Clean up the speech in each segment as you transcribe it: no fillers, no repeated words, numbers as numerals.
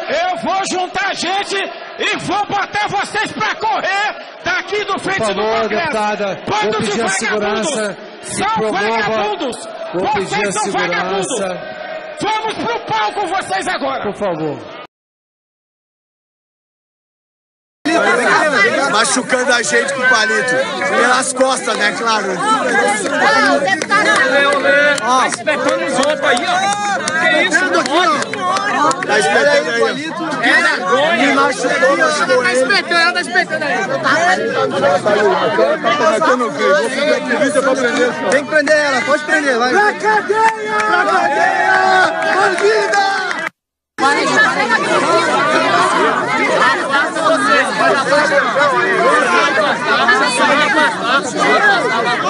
Eu vou juntar gente e vou botar vocês pra correr daqui do frente do Congresso. Deputada, vou pedir a segurança são vagabundos. Vou pedir a são segurança. Vagabundos. Vamos pro pau com vocês agora. Por favor. Machucando a gente com o palito. Pelas costas, né, claro. Não, deputado. Tá espetando os outros aí, ó. Que isso, Tá espetando aí, palito. É vergonha. Me machucou nas orelhas. Ela tá espetando aí. Tá metendo o quê? Vou fazer ativista pra prender. Tem que prender ela, pode prender, vai. Pra cadeia! Pra cadeia! Bandida!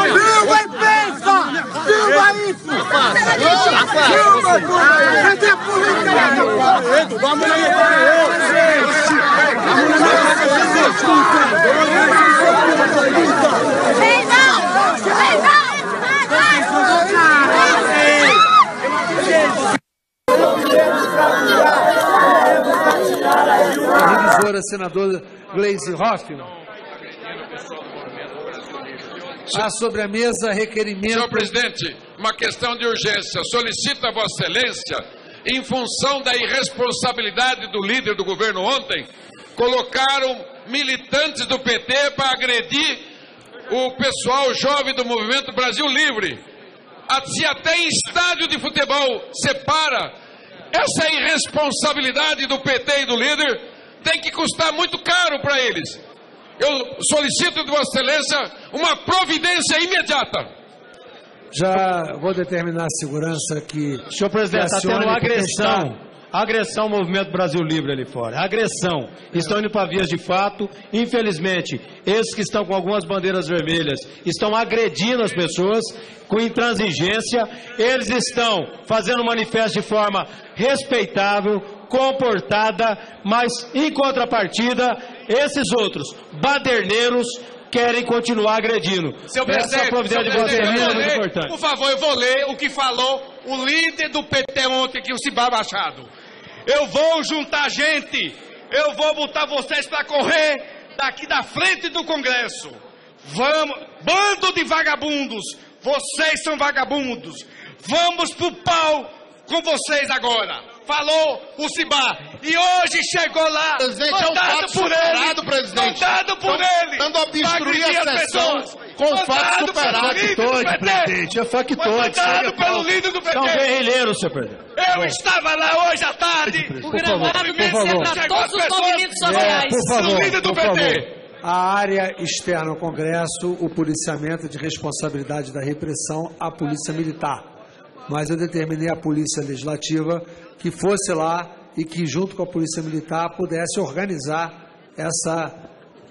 Silva e pensa! Silva isso! Silva! Cadê a polícia? Vamos Revisora senadora Gleisi Hoffmann. Há sobre a mesa requerimento... Senhor presidente, uma questão de urgência. Solicito a Vossa Excelência, em função da irresponsabilidade do líder do governo ontem, colocaram militantes do PT para agredir o pessoal jovem do Movimento Brasil Livre. Se até em estádio de futebol separa, essa irresponsabilidade do PT e do líder tem que custar muito caro para eles. Eu solicito de Vossa Excelência uma providência imediata. Já vou determinar a segurança que... Senhor presidente, está tendo agressão ao Movimento Brasil Livre ali fora. Agressão. Estão indo para vias de fato. Infelizmente, esses que estão com algumas bandeiras vermelhas estão agredindo as pessoas com intransigência. Eles estão fazendo manifesto de forma respeitável, comportada, mas em contrapartida, esses outros baderneiros querem continuar agredindo. Senhor presidente, por favor, eu vou ler o que falou o líder do PT ontem, que o Cibá Machado. Eu vou juntar gente, eu vou botar vocês para correr daqui da frente do Congresso. Vamos, bando de vagabundos, vocês são vagabundos. Vamos pro pau com vocês agora. Falou o Cibá. E hoje chegou lá, mandado por ele. Mandado por ele. Tentando obstruir a sessão com fato superado. Factoide, presidente. É factoide. Mandado pelo líder do PT. São guerrilheiros, senhor presidente. Eu estava lá hoje à tarde. Por favor, por favor. Todos os movimentos sociais. Por favor, líder do por favor. PT. A área externa ao Congresso, o policiamento de responsabilidade da repressão à Polícia Militar. Mas eu determinei à Polícia Legislativa que fosse lá e que, junto com a Polícia Militar, pudesse organizar essa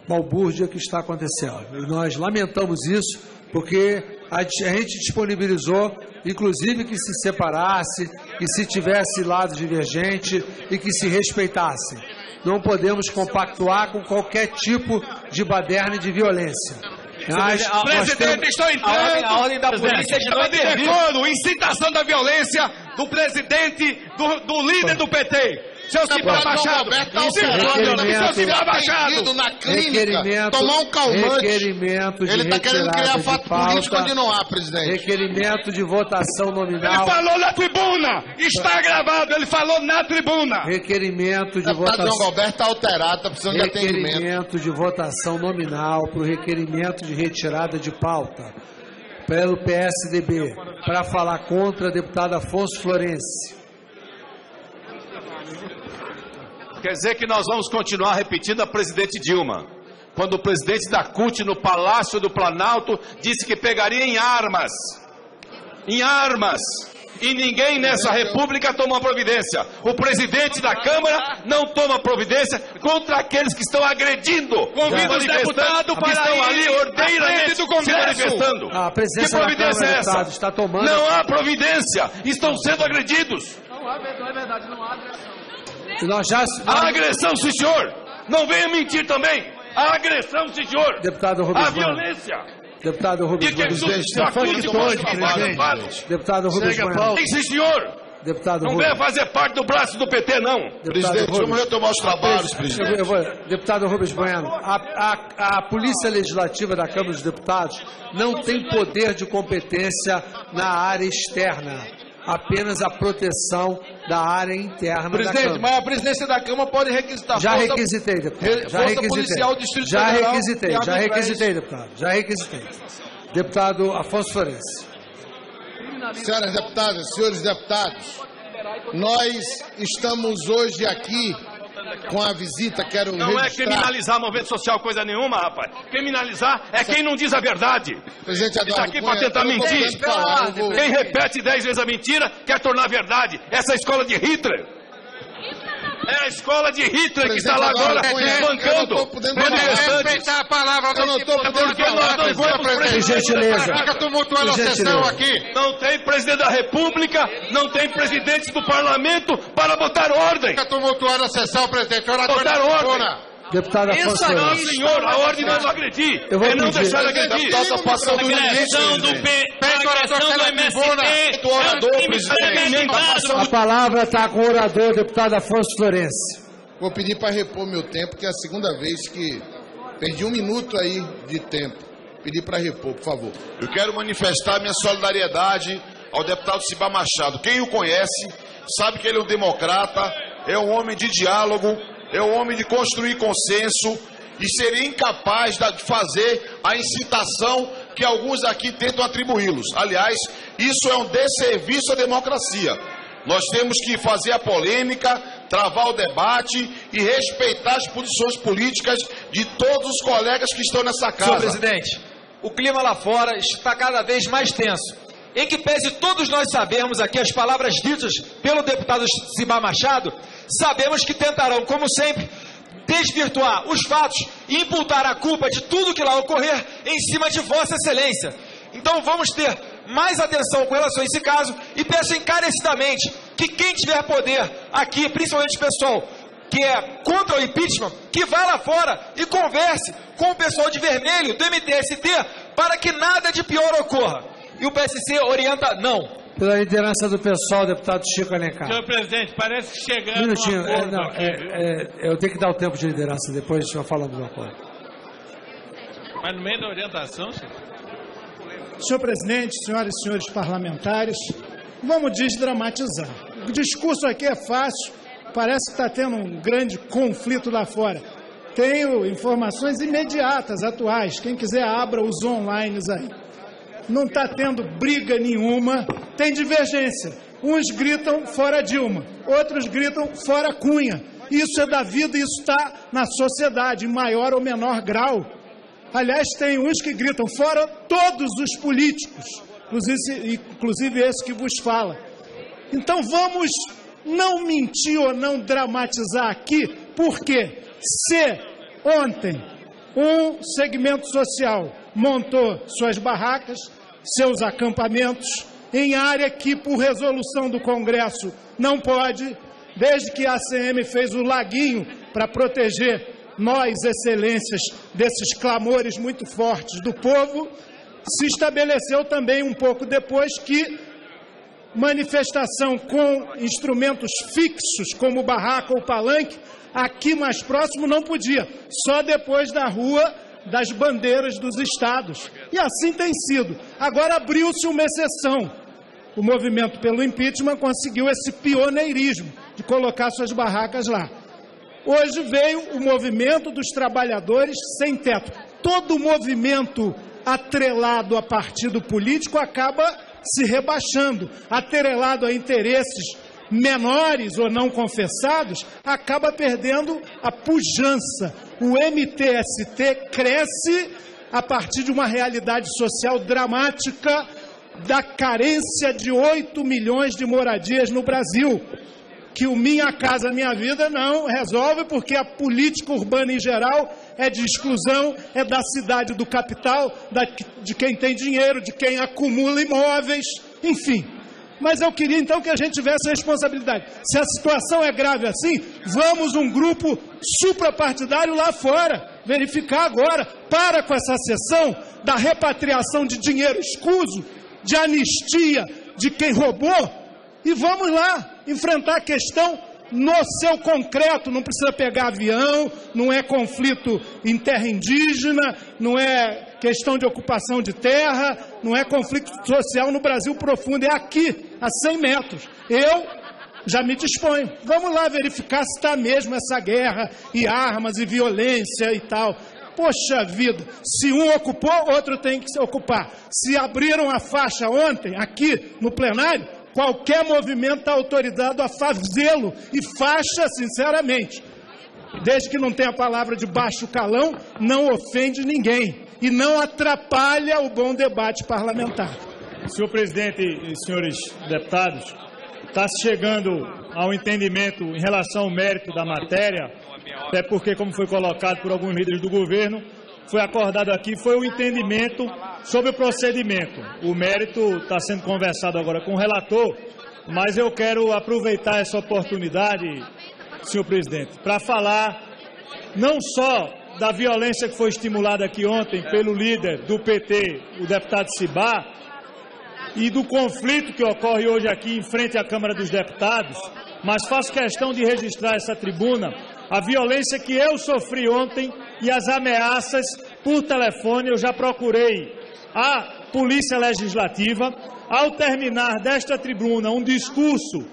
balbúrdia que está acontecendo. E nós lamentamos isso, porque a gente disponibilizou, inclusive, que se separasse, que se tivesse lado divergente e que se respeitasse. Não podemos compactuar com qualquer tipo de baderna e de violência. Presidente, estou entrando. A ordem da polícia de Estava de recordo, incitação da violência do presidente, do líder do PT. Seu Cibá Machado. Seu Cibá Machado. Na clínica, tomar um calmante. Ele está querendo criar fato político onde não há, presidente. Requerimento de votação nominal. Ele falou na tribuna. Está gravado. Ele falou na tribuna. Requerimento de O deputado votação. João Galberto está alterado, está precisando de atendimento. Requerimento de votação nominal para o requerimento de retirada de pauta pelo PSDB para falar contra a deputada Afonso Florencio. Quer dizer que nós vamos continuar repetindo a presidente Dilma, quando o presidente da CUT no Palácio do Planalto disse que pegaria em armas, e ninguém nessa república toma providência. O presidente da Câmara não toma providência contra aqueles que estão agredindo. Convido os deputados para estão ali ordeiramente do Congresso. se manifestando. A presidência Que providência da Câmara, é essa? deputado, está tomando... Não há providência, estão sendo agredidos. Não é verdade, não há agressão. Há agressão, sim, senhor. Não venha mentir também. Há agressão, sim, senhor. Deputado Rubens Há violência. Deputado Rubens Deputado Rubens Sim, senhor. Deputado Não Rubens. venha fazer parte do braço do PT, não. Presidente, vamos retomar os trabalhos, presidente. Deputado Rubens Bueno, a Polícia Legislativa da Câmara dos Deputados não tem poder de competência na área externa, apenas a proteção da área interna da Câmara. Mas a presidência da Câmara pode requisitar Já requisitei, deputado. Já requisitei. Policial do Distrito Já Federal. requisitei, deputado. Já requisitei. Deputado Afonso Florencio. Senhoras deputadas, senhores deputados, nós estamos hoje aqui com a visita, quero Não registrar... é criminalizar movimento social coisa nenhuma, rapaz. Criminalizar é quem não diz a verdade. Presidente E está Eduardo aqui Cunha, para tentar eu não tô mentir. podendo falar, eu vou- Quem repete 10 vezes a mentira quer tornar verdade. Essa é a escola de Hitler. É a escola de Hitler que está lá agora bancando. Respeitar a palavra do Por gentileza. Fica tumultuando a sessão aqui. Não tem presidente da República, não tem presidente do Parlamento para botar ordem. Fica tumultuando a sessão, presidente. Botar ordem. Deputado Afonso Não, Florencio. senhor, a ordem não é não agredir. Eu vou É não pedir. deixar agredir. Deputado, tá passando do limite, Agressão do presidente. agressão do MST Do orador, é um crime presidente. premeditado. A palavra está com o orador, deputado Afonso Florencio. Vou pedir para repor meu tempo, que é a segunda vez que perdi 1 minuto aí de tempo. Pedir para repor, por favor. Eu quero manifestar minha solidariedade ao deputado Cibá Machado. Quem o conhece sabe que ele é um democrata, é um homem de diálogo, é um homem de construir consenso e seria incapaz de fazer a incitação que alguns aqui tentam atribuí-los. Aliás, isso é um desserviço à democracia. Nós temos que fazer a polêmica, travar o debate e respeitar as posições políticas de todos os colegas que estão nessa casa. Senhor presidente, o clima lá fora está cada vez mais tenso. Em que pese todos nós sabemos aqui as palavras ditas pelo deputado Cibá Machado, sabemos que tentarão, como sempre, desvirtuar os fatos e imputar a culpa de tudo que lá ocorrer em cima de Vossa Excelência. Então vamos ter mais atenção com relação a esse caso e peço encarecidamente que quem tiver poder aqui, principalmente o pessoal que é contra o impeachment, que vá lá fora e converse com o pessoal de vermelho do MTST para que nada de pior ocorra. E o PSC orienta não. Pela liderança do pessoal, deputado Chico Alencar. Senhor presidente, parece que chegando Um minutinho. um acordo aqui, Eu tenho que dar o tempo de liderança, depois nós falamos do acordo. mas no meio da orientação, senhor. Senhor presidente, senhoras e senhores parlamentares, vamos desdramatizar. O discurso aqui é fácil, parece que está tendo um grande conflito lá fora. Tenho informações imediatas, atuais. Quem quiser, abra os online aí. Não está tendo briga nenhuma, tem divergência. Uns gritam fora Dilma, outros gritam fora Cunha. Isso é da vida, isso está na sociedade, em maior ou menor grau. Aliás, tem uns que gritam fora todos os políticos, inclusive esse que vos fala. Então vamos não mentir ou não dramatizar aqui, porque se ontem um segmento social montou suas barracas, seus acampamentos, em área que, por resolução do Congresso, não pode, desde que a ACM fez o laguinho para proteger nós, excelências, desses clamores muito fortes do povo, se estabeleceu também um pouco depois que manifestação com instrumentos fixos, como barraca ou palanque, aqui mais próximo não podia, só depois da Rua das Bandeiras dos Estados. E assim tem sido. Agora abriu-se uma exceção. O movimento pelo impeachment conseguiu esse pioneirismo de colocar suas barracas lá. Hoje veio o movimento dos trabalhadores sem teto. Todo movimento atrelado a partido político acaba se rebaixando. Atrelado a interesses menores ou não confessados, acaba perdendo a pujança. O MTST cresce a partir de uma realidade social dramática da carência de 8 milhões de moradias no Brasil, que o Minha Casa Minha Vida não resolve, porque a política urbana em geral é de exclusão, é da cidade do capital, de quem tem dinheiro, de quem acumula imóveis, enfim. Mas eu queria então que a gente tivesse responsabilidade. Se a situação é grave assim, vamos um grupo suprapartidário lá fora, verificar agora, para com essa sessão da repatriação de dinheiro escuso, de anistia de quem roubou, e vamos lá enfrentar a questão no seu concreto. Não precisa pegar avião, não é conflito em terra indígena, não é questão de ocupação de terra, não é conflito social no Brasil profundo, é aqui, a 100 metros. Eu já me disponho. Vamos lá verificar se está mesmo essa guerra e armas e violência e tal. Poxa vida, se um ocupou, outro tem que se ocupar. Se abriram a faixa ontem, aqui no plenário, qualquer movimento está autorizado a fazê-lo. E faixa, sinceramente, desde que não tenha a palavra de baixo calão, não ofende ninguém e não atrapalha o bom debate parlamentar. Senhor presidente e senhores deputados, está chegando ao entendimento em relação ao mérito da matéria, até porque, como foi colocado por alguns líderes do governo, foi acordado aqui, foi o entendimento sobre o procedimento. O mérito está sendo conversado agora com o relator, mas eu quero aproveitar essa oportunidade, senhor presidente, para falar não só da violência que foi estimulada aqui ontem pelo líder do PT, o deputado Cibá, e do conflito que ocorre hoje aqui em frente à Câmara dos Deputados, mas faço questão de registrar essa tribuna, a violência que eu sofri ontem e as ameaças por telefone. Eu já procurei a Polícia Legislativa, ao terminar desta tribuna um discurso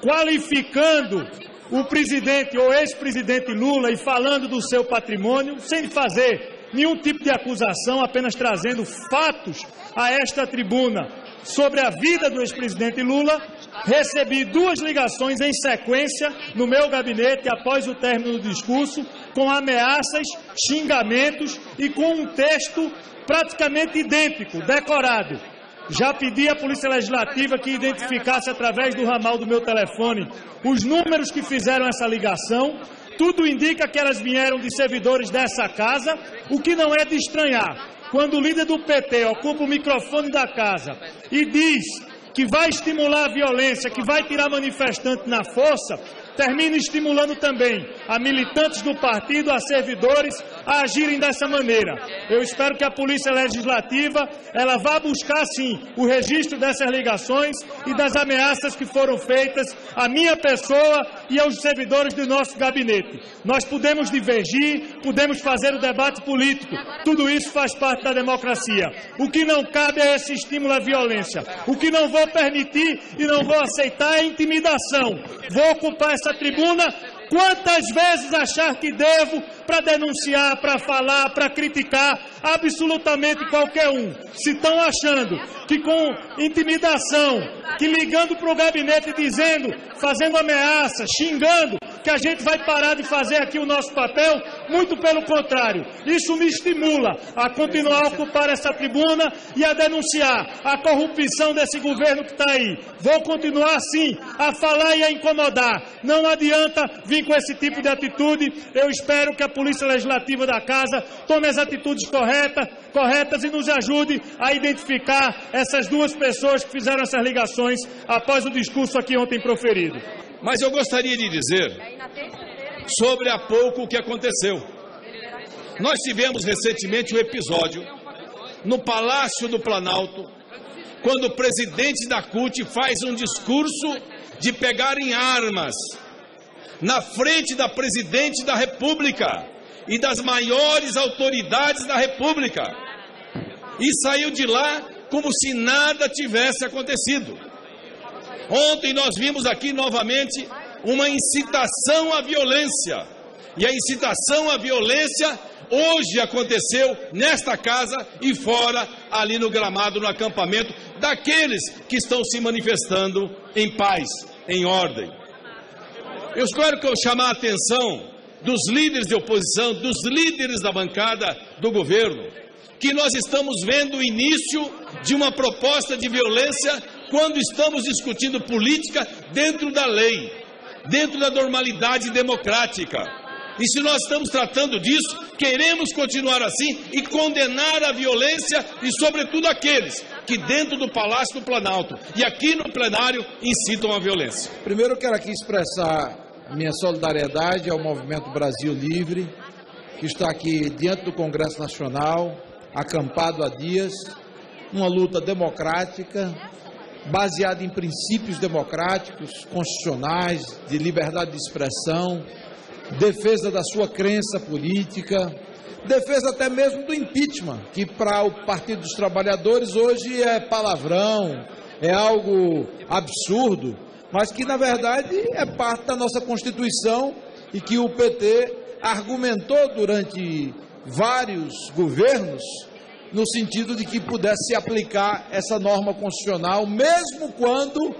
qualificando o presidente ou ex-presidente Lula e falando do seu patrimônio, sem fazer nenhum tipo de acusação, apenas trazendo fatos a esta tribuna sobre a vida do ex-presidente Lula. Recebi 2 ligações em sequência no meu gabinete após o término do discurso, com ameaças, xingamentos e com um texto praticamente idêntico, decorado. Já pedi à Polícia Legislativa que identificasse através do ramal do meu telefone os números que fizeram essa ligação. Tudo indica que elas vieram de servidores dessa casa, o que não é de estranhar. Quando o líder do PT ocupa o microfone da casa e diz que vai estimular a violência, que vai tirar manifestante na força, termina estimulando também a militantes do partido, a servidores, a agirem dessa maneira. Eu espero que a Polícia Legislativa ela vá buscar, sim, o registro dessas ligações e das ameaças que foram feitas à minha pessoa e aos servidores do nosso gabinete. Nós podemos divergir, podemos fazer o debate político, tudo isso faz parte da democracia. O que não cabe é esse estímulo à violência. O que não vou permitir e não vou aceitar é intimidação. Vou ocupar essa tribuna quantas vezes achar que devo para denunciar, para falar, para criticar absolutamente qualquer um. Se estão achando que com intimidação, que ligando para o gabinete dizendo, fazendo ameaças, xingando, que a gente vai parar de fazer aqui o nosso papel, muito pelo contrário. Isso me estimula a continuar a ocupar essa tribuna e a denunciar a corrupção desse governo que está aí. Vou continuar assim, a falar e a incomodar. Não adianta vir com esse tipo de atitude. Eu espero que a Polícia Legislativa da Casa tome as atitudes corretas e nos ajude a identificar essas 2 pessoas que fizeram essas ligações após o discurso aqui ontem proferido. Mas eu gostaria de dizer sobre há pouco o que aconteceu. Nós tivemos recentemente um episódio no Palácio do Planalto, quando o presidente da CUT faz um discurso de pegar em armas na frente da presidente da República e das maiores autoridades da República, e saiu de lá como se nada tivesse acontecido. Ontem nós vimos aqui novamente uma incitação à violência, e a incitação à violência hoje aconteceu nesta casa e fora, ali no gramado, no acampamento daqueles que estão se manifestando em paz, em ordem. Eu quero chamar a atenção dos líderes de oposição, dos líderes da bancada do governo, que nós estamos vendo o início de uma proposta de violência quando estamos discutindo política dentro da lei, dentro da normalidade democrática. E se nós estamos tratando disso, queremos continuar assim e condenar a violência e, sobretudo, aqueles que dentro do Palácio do Planalto e aqui no plenário incitam a violência. Primeiro eu quero aqui expressar minha solidariedade ao Movimento Brasil Livre, que está aqui diante do Congresso Nacional, acampado há dias, uma luta democrática baseada em princípios democráticos, constitucionais, de liberdade de expressão, defesa da sua crença política, defesa até mesmo do impeachment, que para o Partido dos Trabalhadores hoje é palavrão, é algo absurdo, mas que na verdade é parte da nossa Constituição e que o PT argumentou durante vários governos no sentido de que pudesse aplicar essa norma constitucional, mesmo quando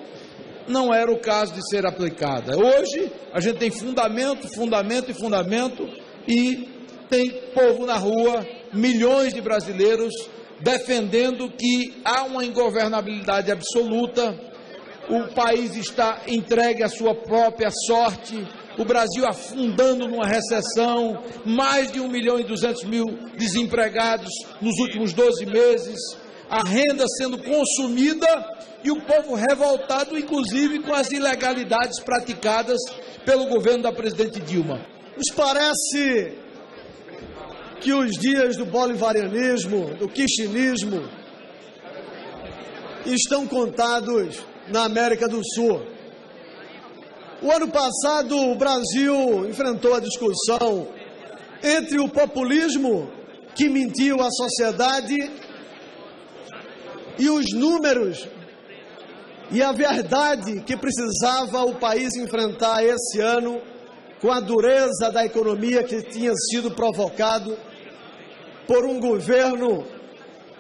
não era o caso de ser aplicada. Hoje, a gente tem fundamento e tem povo na rua, milhões de brasileiros defendendo que há uma ingovernabilidade absoluta, o país está entregue à sua própria sorte, o Brasil afundando numa recessão, mais de 1.200.000 desempregados nos últimos 12 meses, a renda sendo consumida e o povo revoltado, inclusive, com as ilegalidades praticadas pelo governo da presidente Dilma. Nos parece que os dias do bolivarianismo, do kirchnerismo, estão contados na América do Sul. O ano passado, o Brasil enfrentou a discussão entre o populismo que mentiu à sociedade e os números e a verdade que precisava o país enfrentar esse ano com a dureza da economia que tinha sido provocado por um governo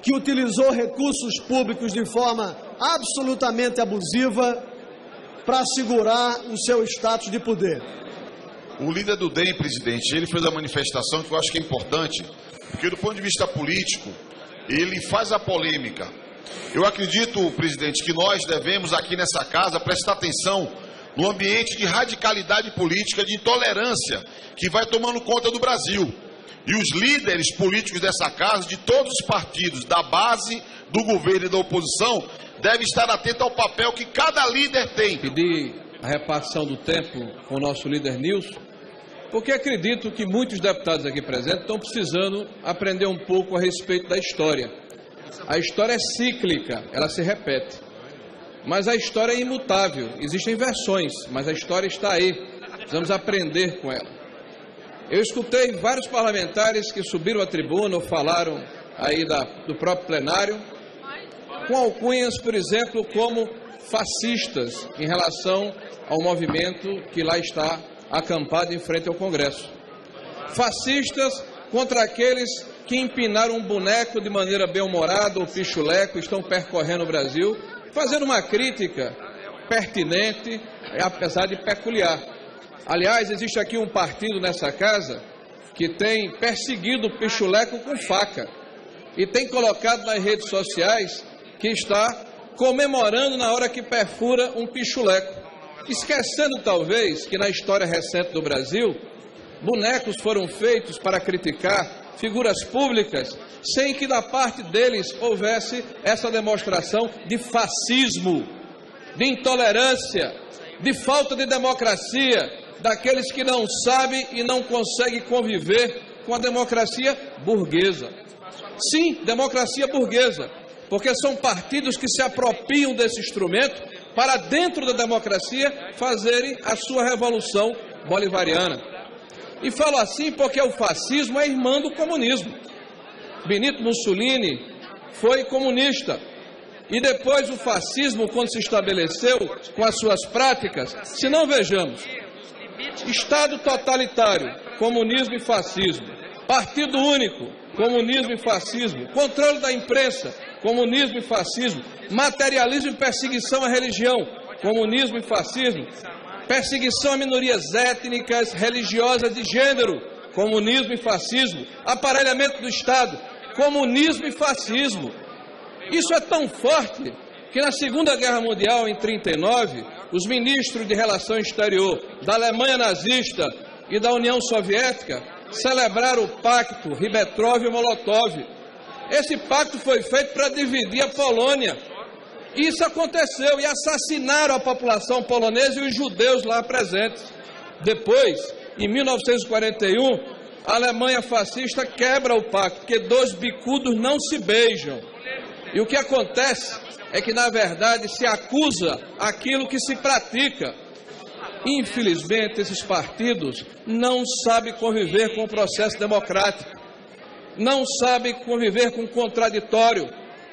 que utilizou recursos públicos de forma absolutamente abusiva para assegurar o seu status de poder. O líder do DEM, presidente, ele fez uma manifestação que eu acho que é importante, porque do ponto de vista político, ele faz a polêmica. Eu acredito, presidente, que nós devemos aqui nessa casa prestar atenção no ambiente de radicalidade política, de intolerância, que vai tomando conta do Brasil. E os líderes políticos dessa casa, de todos os partidos, da base, do governo e da oposição, devem estar atentos ao papel que cada líder tem. Pedir a repartição do tempo com o nosso líder Nilson, porque acredito que muitos deputados aqui presentes estão precisando aprender um pouco a respeito da história. A história é cíclica, ela se repete. Mas a história é imutável, existem versões, mas a história está aí. Precisamos aprender com ela. Eu escutei vários parlamentares que subiram à tribuna ou falaram aí do próprio plenário, com alcunhas, por exemplo, como fascistas em relação ao movimento que lá está acampado em frente ao Congresso. Fascistas contra aqueles que empinaram um boneco de maneira bem-humorada ou pichuleco, estão percorrendo o Brasil, fazendo uma crítica pertinente, apesar de peculiar. Aliás, existe aqui um partido nessa casa que tem perseguido o pichuleco com faca e tem colocado nas redes sociais que está comemorando na hora que perfura um pichuleco, esquecendo talvez que na história recente do Brasil, bonecos foram feitos para criticar figuras públicas, sem que da parte deles houvesse essa demonstração de fascismo, de intolerância, de falta de democracia, daqueles que não sabem e não conseguem conviver com a democracia burguesa. Sim, democracia burguesa, porque são partidos que se apropriam desse instrumento para, dentro da democracia, fazerem a sua revolução bolivariana. E falo assim porque o fascismo é irmão do comunismo. Benito Mussolini foi comunista. E depois o fascismo, quando se estabeleceu com as suas práticas, se não vejamos, Estado totalitário, comunismo e fascismo. Partido único, comunismo e fascismo. Controle da imprensa, comunismo e fascismo. Materialismo e perseguição à religião, comunismo e fascismo. Perseguição a minorias étnicas, religiosas de gênero, comunismo e fascismo. Aparelhamento do Estado, comunismo e fascismo. Isso é tão forte que na Segunda Guerra Mundial, em 1939, os ministros de Relações Exterior da Alemanha nazista e da União Soviética celebraram o pacto Ribbentrop-Molotov. Esse pacto foi feito para dividir a Polônia. Isso aconteceu e assassinaram a população polonesa e os judeus lá presentes. Depois, em 1941, a Alemanha fascista quebra o pacto, porque dois bicudos não se beijam. E o que acontece é que, na verdade, se acusa aquilo que se pratica. Infelizmente, esses partidos não sabem conviver com o processo democrático, não sabem conviver com o contraditório,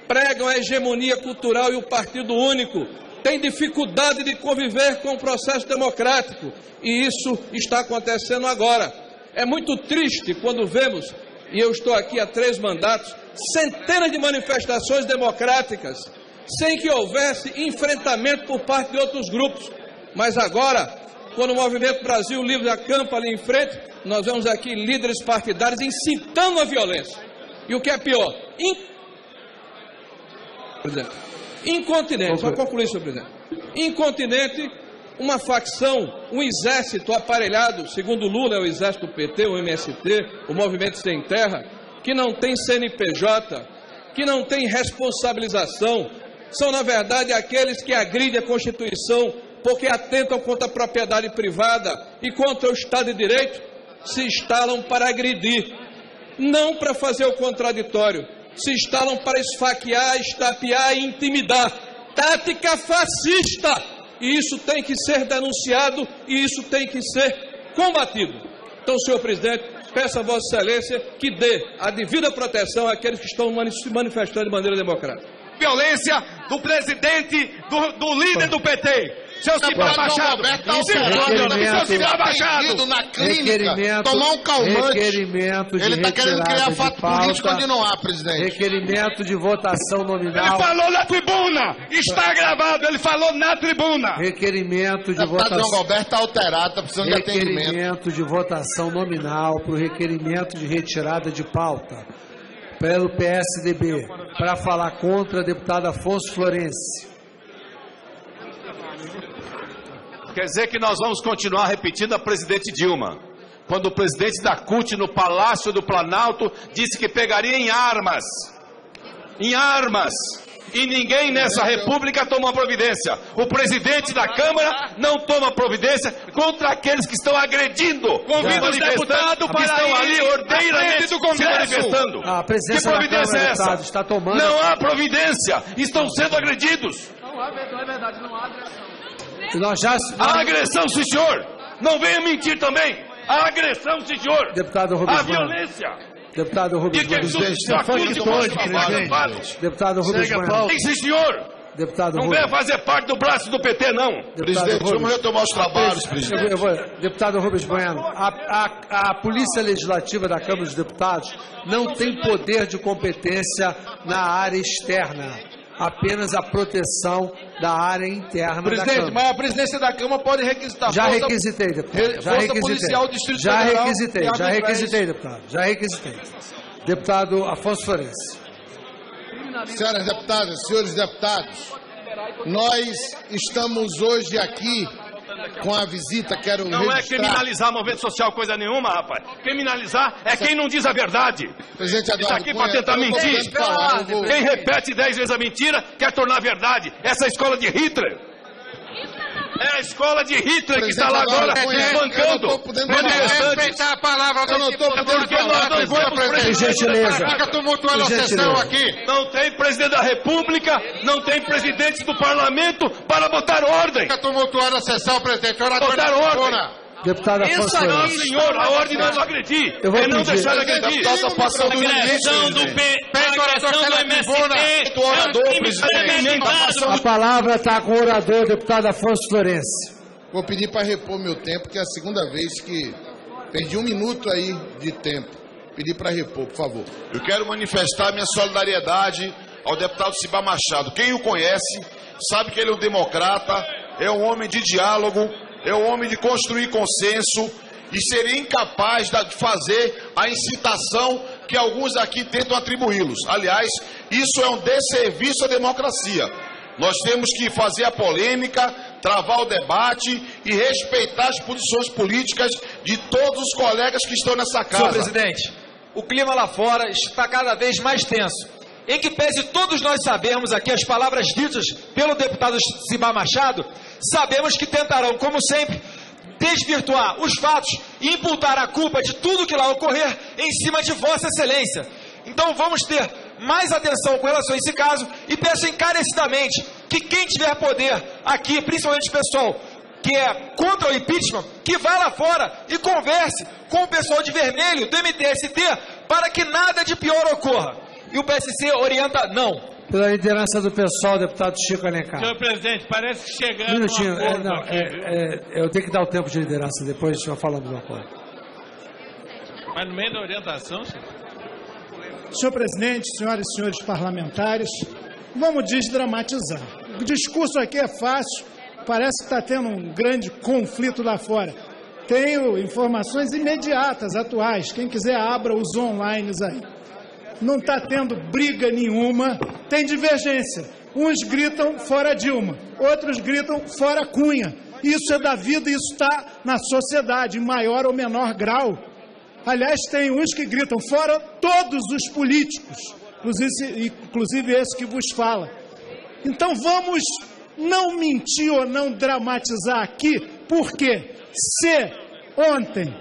pregam a hegemonia cultural e o partido único, têm dificuldade de conviver com o processo democrático, e isso está acontecendo agora. É muito triste quando vemos, e eu estou aqui há 3 mandatos, centenas de manifestações democráticas, sem que houvesse enfrentamento por parte de outros grupos. Mas agora, quando o Movimento Brasil Livre acampa ali em frente, nós vemos aqui líderes partidários incitando a violência. E o que é pior, incontinente, só concluir, senhor presidente, incontinente, uma facção, um exército aparelhado, segundo Lula é o exército do PT, o MST, o Movimento Sem Terra, que não tem CNPJ, que não tem responsabilização, são na verdade aqueles que agridem a Constituição porque atentam contra a propriedade privada e contra o Estado de Direito, se instalam para agredir, não para fazer o contraditório, se instalam para esfaquear, estapear e intimidar. Tática fascista! E isso tem que ser denunciado e isso tem que ser combatido. Então, senhor presidente, peço a Vossa Excelência que dê a devida proteção àqueles que estão se manifestando de maneira democrática. Violência do presidente, do líder do PT. Seu Cibá Machado, seu Cibá Machado, na clínica, tomar um calmante. Ele está querendo criar fato político onde não há, presidente. Requerimento de votação nominal. Ele falou na tribuna, está gravado, ele falou na tribuna. Requerimento de votação. João Galberto está alterado, está precisando de atendimento. Requerimento de votação nominal para o requerimento de retirada de pauta pelo PSDB, para falar contra a deputada Afonso Florencio. Quer dizer que nós vamos continuar repetindo a presidente Dilma, quando o presidente da CUT no Palácio do Planalto disse que pegaria em armas, e ninguém nessa república tomou providência. O presidente da Câmara não toma providência contra aqueles que estão agredindo. Convido os deputados para estão ali ordeiramente do Congresso. se manifestando. A presidência que providência da Câmara, é essa? Está tomando... Não há providência, estão sendo agredidos. Não é verdade, não há agressão. Há agressão, sim, senhor. Não venha mentir também. Há agressão, sim, senhor. Deputado Rubens há violência. Deputado Rubens Deputado Rubens sim, senhor. Deputado não venha fazer parte do braço do PT, não. Presidente, vamos retomar os trabalhos, presidente. Deputado Rubens Bueno, a Polícia Legislativa da Câmara dos Deputados não tem poder de competência na área externa. Apenas a proteção da área interna presidente, da Câmara. Mas a presidência da Câmara pode requisitar. Já requisitei, deputado. Força Policial do Distrito Federal. Já requisitei, deputado. Já requisitei. Deputado Afonso Florencio. Senhoras deputadas, senhores deputados, nós estamos hoje aqui com a visita, quero não registrar... é criminalizar movimento social coisa nenhuma, rapaz. Criminalizar é quem não diz a verdade. Presidente Eduardo, está aqui para tentar mentir. Quem repete 10 vezes a mentira quer tornar a verdade. Essa é a escola de Hitler. É a escola de Hitler que está lá agora bancando. Respeitar a palavra do porque nós não vamos presidente. Fica tumultuando a sessão aqui. Não tem presidente da República, não tem presidente do Parlamento para botar ordem. Fica tumultuando a sessão, presidente. Botar ordem. Deputado Afonso não, senhor, a ordem não é não agredir. Eu vou não deixar de agredir. Agressão do MST. Do orador, presidente. A palavra está com o orador, deputado Afonso Florencio. Vou pedir para repor meu tempo, que é a segunda vez que perdi 1 minuto aí de tempo. Pedir para repor, por favor. Eu quero manifestar minha solidariedade ao deputado Cibá Machado. Quem o conhece sabe que ele é um democrata, é um homem de diálogo, é um homem de construir consenso e seria incapaz de fazer a incitação que alguns aqui tentam atribuí-los. Aliás, isso é um desserviço à democracia. Nós temos que fazer a polêmica, travar o debate e respeitar as posições políticas de todos os colegas que estão nessa casa. Senhor presidente, o clima lá fora está cada vez mais tenso. Em que pese todos nós sabermos aqui as palavras ditas pelo deputado Cibá Machado, sabemos que tentarão, como sempre, desvirtuar os fatos e imputar a culpa de tudo que lá ocorrer em cima de Vossa Excelência. Então vamos ter mais atenção com relação a esse caso e peço encarecidamente que quem tiver poder aqui, principalmente o pessoal que é contra o impeachment, que vá lá fora e converse com o pessoal de vermelho do MTST para que nada de pior ocorra. E o PSC orienta não. Pela liderança do pessoal, deputado Chico Alencar. Senhor presidente, parece que chegando Um minutinho, um acordo aqui. eu tenho que dar o tempo de liderança, depois nós falamos uma coisa. Mas no meio da orientação, senhor. Senhor presidente, senhoras e senhores parlamentares, vamos desdramatizar. O discurso aqui é fácil, parece que está tendo um grande conflito lá fora. Tenho informações imediatas, atuais. Quem quiser, abra os online aí. Não está tendo briga nenhuma, tem divergência. Uns gritam fora Dilma, outros gritam fora Cunha. Isso é da vida, isso está na sociedade, em maior ou menor grau. Aliás, tem uns que gritam fora todos os políticos, inclusive esse que vos fala. Então vamos não mentir ou não dramatizar aqui, porque se ontem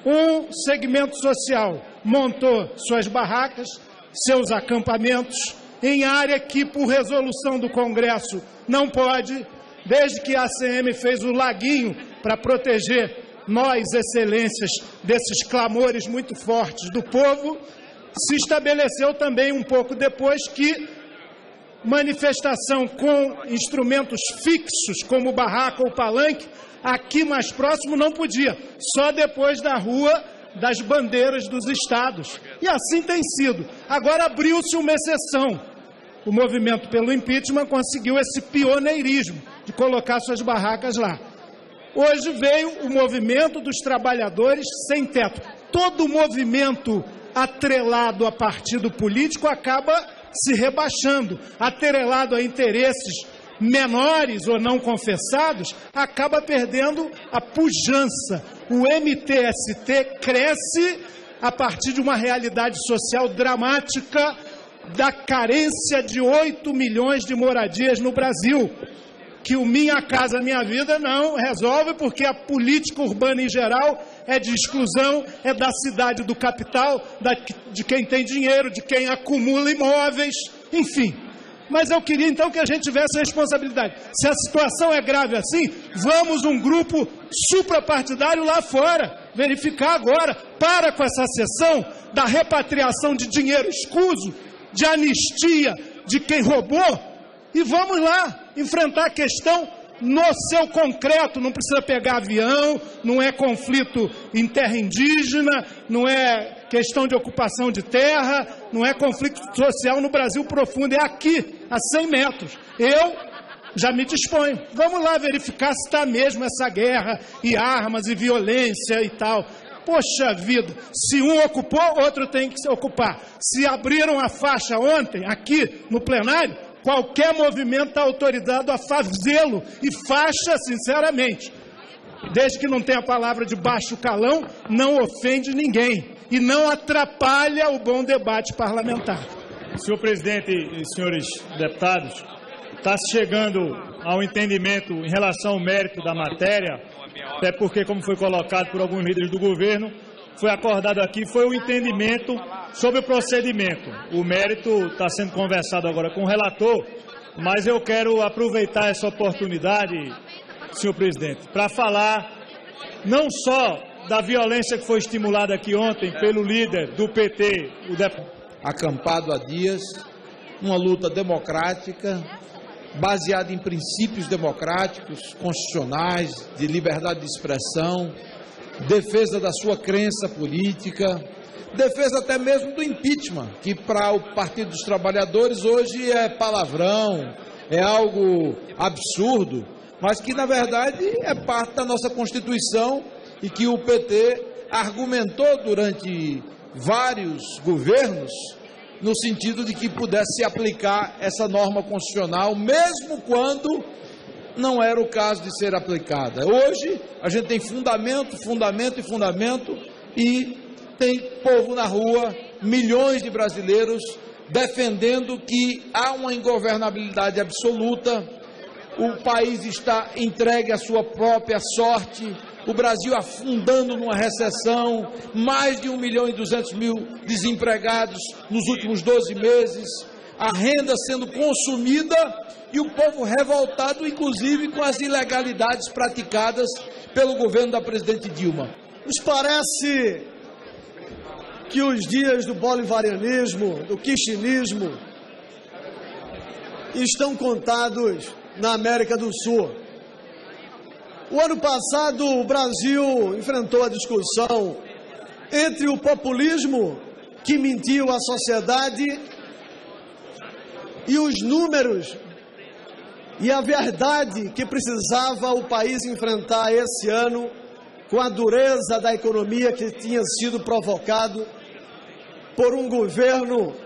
um segmento social montou suas barracas, seus acampamentos, em área que, por resolução do Congresso, não pode, desde que a ACM fez o laguinho para proteger nós, excelências, desses clamores muito fortes do povo, se estabeleceu também um pouco depois que manifestação com instrumentos fixos, como barraca ou palanque, aqui mais próximo não podia, só depois da Rua das Bandeiras dos Estados. E assim tem sido. Agora abriu-se uma exceção. O movimento pelo impeachment conseguiu esse pioneirismo de colocar suas barracas lá. Hoje veio o movimento dos trabalhadores sem teto. Todo movimento atrelado a partido político acaba se rebaixando, atrelado a interesses menores ou não confessados, acaba perdendo a pujança. O MTST cresce a partir de uma realidade social dramática da carência de 8 milhões de moradias no Brasil, que o Minha Casa Minha Vida não resolve, porque a política urbana em geral é de exclusão, é da cidade do capital, de quem tem dinheiro, de quem acumula imóveis, enfim. Mas eu queria então que a gente tivesse responsabilidade. Se a situação é grave assim, vamos um grupo suprapartidário lá fora, verificar agora, para com essa sessão da repatriação de dinheiro escuso, de anistia de quem roubou, e vamos lá enfrentar a questão no seu concreto. Não precisa pegar avião, não é conflito em terra indígena, não é questão de ocupação de terra, não é conflito social no Brasil profundo, é aqui, a 100 metros. Eu já me disponho. Vamos lá verificar se está mesmo essa guerra, e armas, e violência e tal. Poxa vida, se um ocupou, outro tem que se ocupar. Se abriram a faixa ontem, aqui no plenário, qualquer movimento está autorizado a fazê-lo, e faixa, sinceramente, desde que não tenha a palavra de baixo calão, não ofende ninguém e não atrapalha o bom debate parlamentar. Senhor presidente e senhores deputados, está chegando ao entendimento em relação ao mérito da matéria, até porque, como foi colocado por alguns líderes do governo, foi acordado aqui, foi o entendimento sobre o procedimento. O mérito está sendo conversado agora com o relator, mas eu quero aproveitar essa oportunidade, senhor presidente, para falar não só da violência que foi estimulada aqui ontem pelo líder do PT, o deputado acampado há dias, uma luta democrática, baseada em princípios democráticos, constitucionais, de liberdade de expressão, defesa da sua crença política, defesa até mesmo do impeachment, que para o Partido dos Trabalhadores hoje é palavrão, é algo absurdo, mas que na verdade é parte da nossa Constituição e que o PT argumentou durante vários governos no sentido de que pudesse aplicar essa norma constitucional, mesmo quando não era o caso de ser aplicada. Hoje a gente tem fundamento e tem povo na rua, milhões de brasileiros defendendo que há uma ingovernabilidade absoluta, o país está entregue à sua própria sorte, o Brasil afundando numa recessão, mais de 1.200.000 desempregados nos últimos 12 meses, a renda sendo consumida e o povo revoltado, inclusive, com as ilegalidades praticadas pelo governo da presidente Dilma. Nos parece que os dias do bolivarianismo, do kirchnerismo, estão contados na América do Sul. O ano passado, o Brasil enfrentou a discussão entre o populismo que mentiu à sociedade e os números e a verdade que precisava o país enfrentar esse ano com a dureza da economia que tinha sido provocado por um governo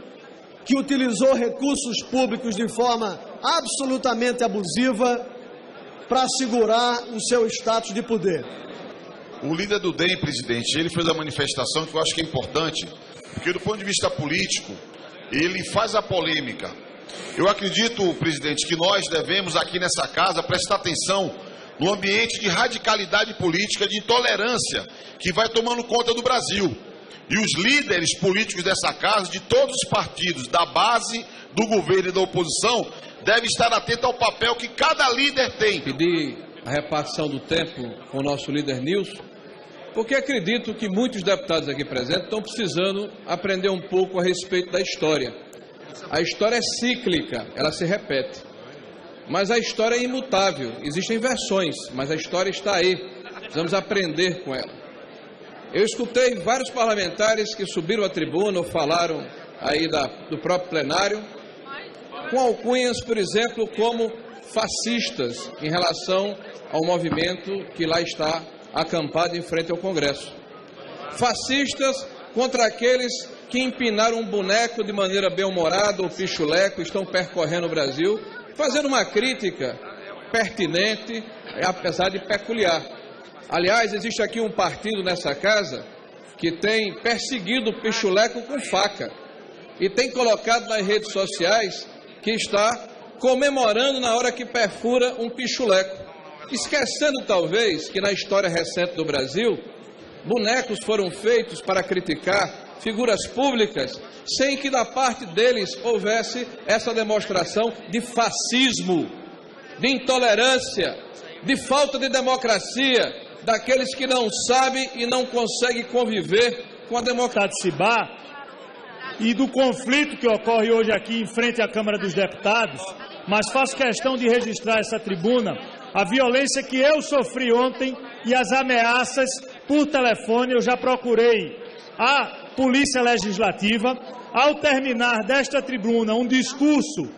que utilizou recursos públicos de forma absolutamente abusiva para assegurar o seu status de poder. O líder do DEM, presidente, ele fez a manifestação que eu acho que é importante, porque do ponto de vista político, ele faz a polêmica. Eu acredito, presidente, que nós devemos aqui nessa casa prestar atenção no ambiente de radicalidade política, de intolerância, que vai tomando conta do Brasil. E os líderes políticos dessa casa, de todos os partidos, da base, do governo e da oposição, devem estar atentos ao papel que cada líder tem. Pedi a repartição do tempo com o nosso líder Nilson, porque acredito que muitos deputados aqui presentes estão precisando aprender um pouco a respeito da história. A história é cíclica, ela se repete. Mas a história é imutável, existem versões, mas a história está aí. Precisamos aprender com ela. Eu escutei vários parlamentares que subiram à tribuna ou falaram aí do próprio plenário, com alcunhas, por exemplo, como fascistas em relação ao movimento que lá está acampado em frente ao Congresso. Fascistas contra aqueles que empinaram um boneco de maneira bem-humorada ou pichuleco, estão percorrendo o Brasil, fazendo uma crítica pertinente, apesar de peculiar. Aliás, existe aqui um partido nessa casa que tem perseguido o pichuleco com faca e tem colocado nas redes sociais que está comemorando na hora que perfura um pichuleco, esquecendo talvez que na história recente do Brasil, bonecos foram feitos para criticar figuras públicas sem que da parte deles houvesse essa demonstração de fascismo, de intolerância, de falta de democracia, daqueles que não sabem e não conseguem conviver com a democracia. De Cibá e do conflito que ocorre hoje aqui em frente à Câmara dos Deputados, mas faço questão de registrar essa tribuna, a violência que eu sofri ontem e as ameaças por telefone. Eu já procurei a Polícia Legislativa, ao terminar desta tribuna um discurso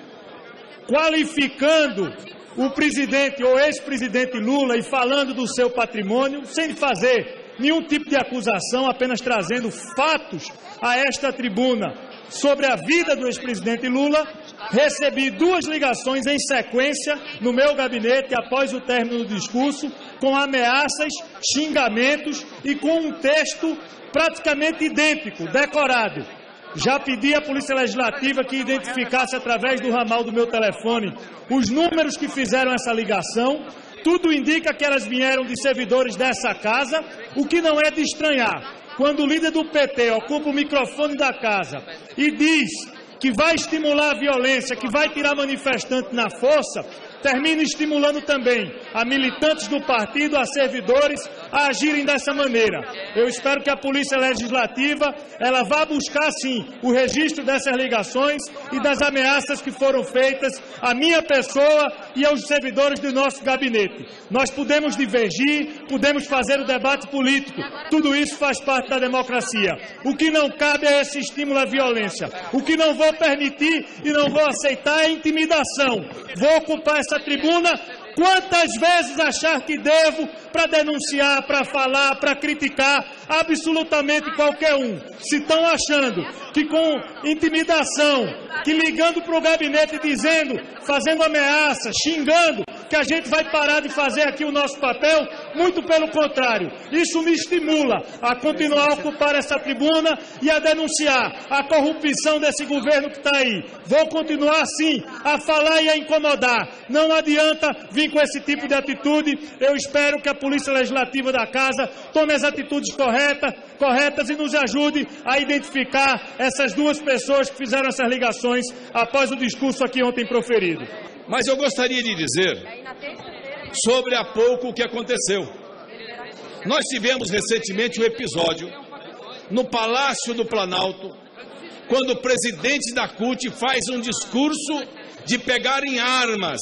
qualificando o presidente ou ex-presidente Lula e falando do seu patrimônio, sem fazer nenhum tipo de acusação, apenas trazendo fatos a esta tribuna sobre a vida do ex-presidente Lula, recebi 2 ligações em sequência no meu gabinete após o término do discurso, com ameaças, xingamentos e com um texto praticamente idêntico, decorado. Já pedi à Polícia Legislativa que identificasse através do ramal do meu telefone os números que fizeram essa ligação. Tudo indica que elas vieram de servidores dessa casa, o que não é de estranhar. Quando o líder do PT ocupa o microfone da casa e diz que vai estimular a violência, que vai tirar manifestante na força, termina estimulando também a militantes do partido, a servidores, a agirem dessa maneira. Eu espero que a Polícia Legislativa ela vá buscar, sim, o registro dessas ligações e das ameaças que foram feitas à minha pessoa e aos servidores do nosso gabinete. Nós podemos divergir, podemos fazer o debate político, tudo isso faz parte da democracia. O que não cabe é esse estímulo à violência. O que não vou permitir e não vou aceitar é intimidação. Vou ocupar essa tribuna quantas vezes achar que devo para denunciar, para falar, para criticar absolutamente qualquer um. Se estão achando que com intimidação, que ligando para o gabinete dizendo, fazendo ameaças, xingando, que a gente vai parar de fazer aqui o nosso papel, muito pelo contrário. Isso me estimula a continuar a ocupar essa tribuna e a denunciar a corrupção desse governo que está aí. Vou continuar, sim, a falar e a incomodar. Não adianta vir com esse tipo de atitude. Eu espero que a Polícia Legislativa da Casa tome as atitudes corretas e nos ajude a identificar essas duas pessoas que fizeram essas ligações após o discurso aqui ontem proferido. Mas eu gostaria de dizer sobre há pouco o que aconteceu. Nós tivemos recentemente um episódio no Palácio do Planalto, quando o presidente da CUT faz um discurso de pegar em armas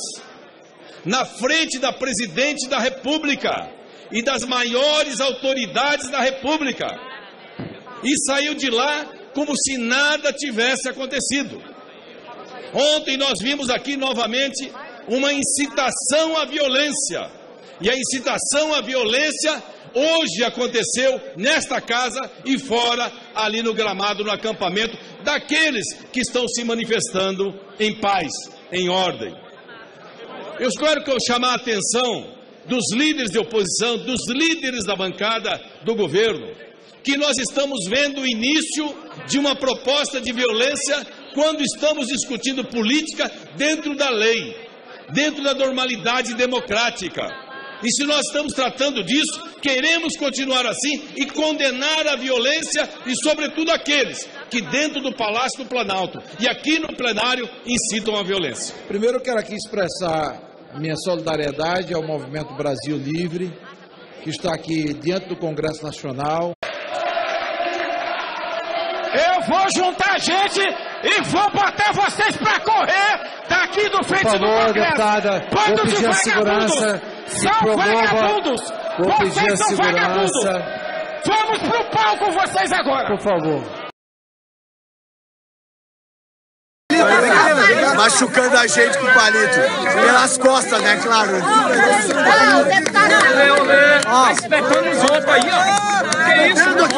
na frente da presidente da República e das maiores autoridades da República, e saiu de lá como se nada tivesse acontecido. Ontem nós vimos aqui novamente uma incitação à violência, e a incitação à violência hoje aconteceu nesta casa e fora, ali no gramado, no acampamento daqueles que estão se manifestando em paz, em ordem. Eu quero chamar a atenção dos líderes de oposição, dos líderes da bancada do governo, que nós estamos vendo o início de uma proposta de violência quando estamos discutindo política dentro da lei, dentro da normalidade democrática. E se nós estamos tratando disso, queremos continuar assim e condenar a violência e, sobretudo, aqueles que dentro do Palácio do Planalto e aqui no plenário incitam a violência. Primeiro eu quero aqui expressar minha solidariedade ao Movimento Brasil Livre, que está aqui diante do Congresso Nacional. Eu vou juntar gente e vou botar vocês para correr daqui do frente do Congresso. Deputada, vou pedir a segurança que promova. Vou pedir a segurança. Vamos pro palco vocês agora. Por favor. Machucando a gente com o palito. Pelas costas, né, claro. Ó, espetando os outros aí, ó. Que isso, não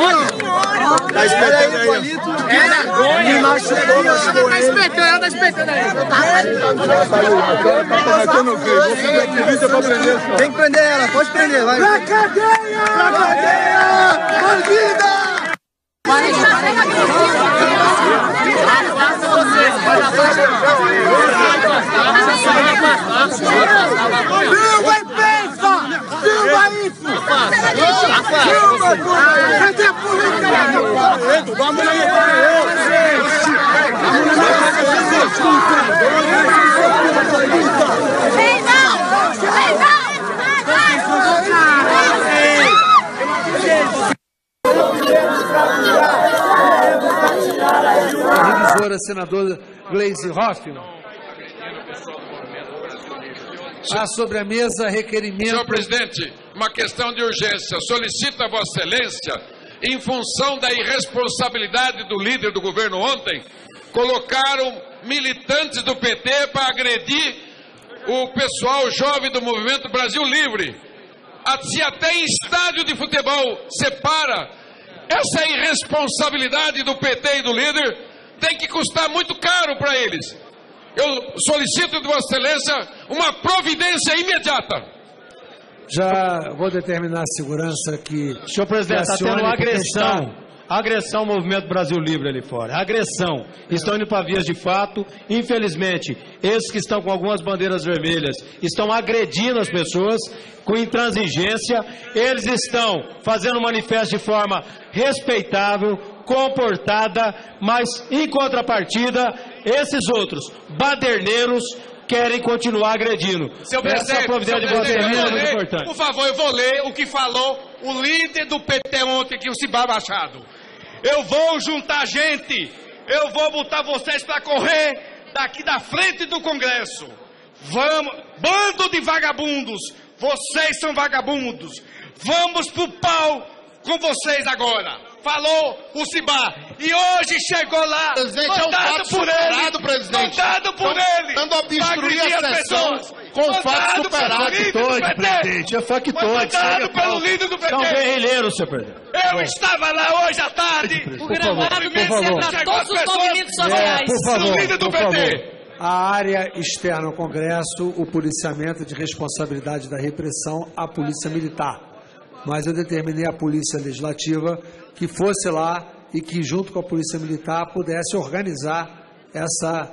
tá espetando aí, palito. É vergonha. Me machucou, machucou ele. Tá espetando aí. Tá cometendo o quê? Vou fazer a polícia pra prender. Tem que prender ela, pode prender, vai. Pra cadeia! Pra cadeia! Bandida! Filma e pensa! Filma isso! Filma, cadê a polícia? Vamos A senadora Gleisi Hoffmann. Há sobre a mesa requerimento... Senhor presidente, uma questão de urgência. Solicito a Vossa Excelência, em função da irresponsabilidade do líder do governo ontem, colocaram militantes do PT para agredir o pessoal jovem do Movimento Brasil Livre. Se até em estádio de futebol separa, essa irresponsabilidade do PT e do líder tem que custar muito caro para eles. Eu solicito de Vossa Excelência uma providência imediata. Já vou determinar a segurança que... Senhor presidente, está tendo agressão. Agressão ao Movimento Brasil Livre ali fora. Agressão. Estão indo para vias de fato. Infelizmente, esses que estão com algumas bandeiras vermelhas estão agredindo as pessoas com intransigência. Eles estão fazendo manifesto de forma respeitável, comportada, mas em contrapartida, esses outros baderneiros querem continuar agredindo. Senhor presidente, muito importante. Por favor, eu vou ler o que falou o líder do PT ontem, que é o Cibá Machado. Eu vou juntar gente, eu vou botar vocês para correr daqui da frente do Congresso. Vamos, bando de vagabundos, vocês são vagabundos. Vamos pro pau com vocês agora. Falou o Cibá. E hoje chegou lá, mandado por ele. Mandado por ele. Dando obstruir a sessão com o fato superado. Factoide, presidente. É factoide. Mandado pelo líder do PT. São guerrilheiros, senhor presidente. Eu estava lá hoje à tarde. O gramado para todos os movimentos sociais. Por favor, líder do PT. a área externa ao Congresso, o policiamento de responsabilidade da repressão à Polícia Militar. Mas eu determinei à Polícia Legislativa que fosse lá e que, junto com a Polícia Militar, pudesse organizar essa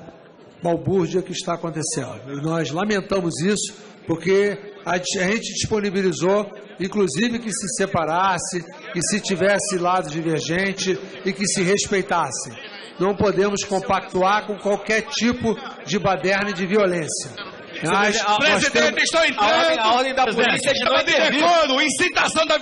balbúrdia que está acontecendo. E nós lamentamos isso, porque a gente disponibilizou, inclusive, que se separasse, que se tivesse lado divergente e que se respeitasse. Não podemos compactuar com qualquer tipo de baderna e de violência. Presidente, estou entrando. A ordem da polícia é de não intervir. Incitação da